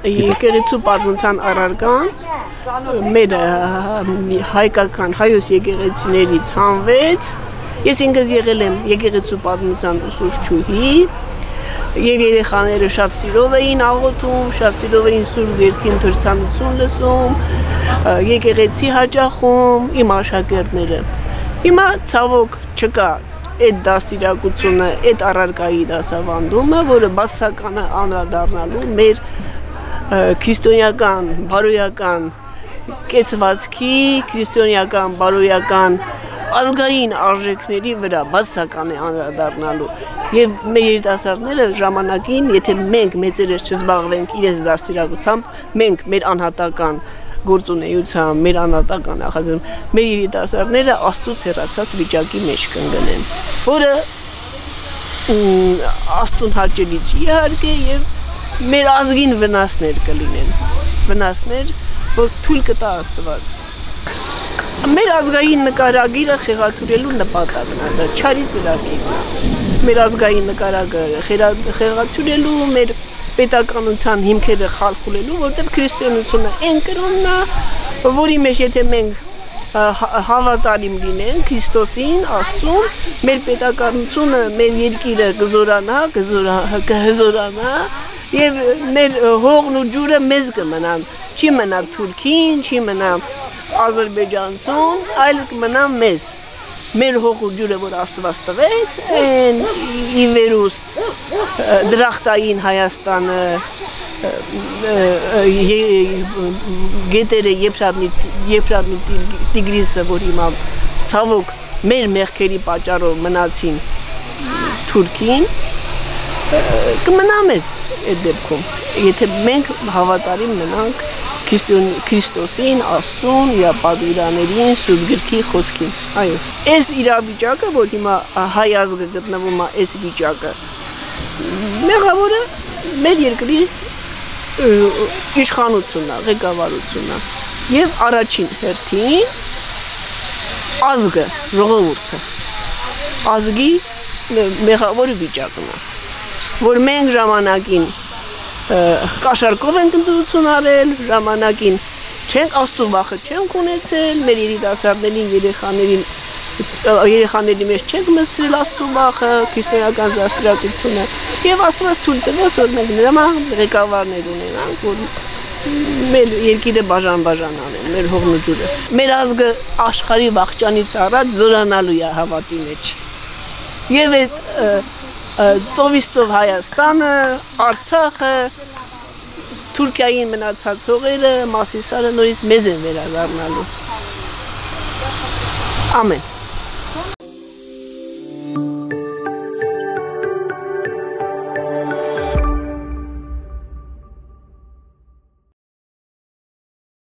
եկեղեցու պատմության առարկան մեր հայկական հայոց եկեղեցիներից հանվեց։ Ես ինքս եղել եմ եկեղեցու պատմության ուսուցչուհի եւ երեխաները շատ սիրով էին աղոթում, շատ սիրով էին Սուրբ Գրքի ընթերցանություն լսում, եկեղեցի հաճախում, իմ աշակերտները։ Հիմա ցավոք չկա այդ դաստիարակությունը, այդ առարկայի դասավանդումը, որը բացասական է անդրադառնալու մեր քրիստոնեական, բարոյական կեցվածքի, քրիստոնեական, բարոյական ազգային արժեքների վրա բացասական է անդրադառնալու եւ մեր երիտասարդները ժամանակին, եթե մենք մեծերս չզբաղվենք իրենց դաստիարակությամբ, մենք մեր անհատական գործունեությամբ, մեր անհատական նախաձեռնությամբ, մեր երիտասարդները Աստծուց հեռացած վիճակի մեջ կընկնեն, որը Աստծուն հաճելի չի իհարկե եւ մեր ազգին վնասներ կլինեն, վնասներ, որ թույլ կտա Աստված։ Մեր ազգային նկարագիրը խեղաթյուրելու նպատակն է, դա չարի ծրագիրն է։ Մեր ազգային նկարագիրը խեղաթյուրելու, մեր պետականության հիմքերը խալխուլելու, որտեղ քրիստոնեությունը այն կրոնն է, որի մեջ եթե մենք հավատալիմ լինենք Քրիստոսին, Աստծուն, մեր պետականությունը, մեր երկիրը կհզորանա եւ մեր հողն ու ջուրը մեզ կմնան, չի մնա Թուրքին, չի մնա Ադրբեջանցուն, այլ կմնա մեզ։ Մեր հող ու ջուրը, որ Աստված տվեց, այն ի վերուստ դրախտային Հայաստանը, գետերը Եփրատնի Տիգրիսը, որ հիմա ցավոք մեր մեղքերի պատճառով մնացին Թուրքին, կմնա մեզ այդ դեպքում, եթե մենք հավատարիմ մնանք Քրիստոսին, Աստծուն, իր պատվիրաններին, Սուրբ Գրքի խոսքին։ Այո, այս իրավիճակը, որ հիմա հայ ազգը գտնվում է այս վիճակը, մեղավորը մեր երկրի իշխանությունն է, ղեկավարությունն է եւ առաջին հերթին ազգը, ժողովուրդը, ազգի մեղավոր վիճակն է, որ մենք ժամանակին կաշառքով ենք ընտրություն արել, ժամանակին չենք Աստծո վախը չենք ունեցել, մեր երիտասարդներին, երեխաների մեջ չենք մտցրել Աստծո վախը, քրիստոնեական դաստիարակությունը եւ Աստված թույլ տվեց, որ մենք նման ղեկավարներ ունենանք, որ մեր երկիրը բաժան անեն, մեր հողն ու ջուրը։ Մեր ազգը աշխարհի վախճանից առաջ զորանալու է հավատի մեջ։ Եվ այդ ծովից ծով Հայաստանը, Արցախը, Թուրքիային մնացած հողերը, Մասիսարը նորից մեզ են վերադառնալու։ Ամեն։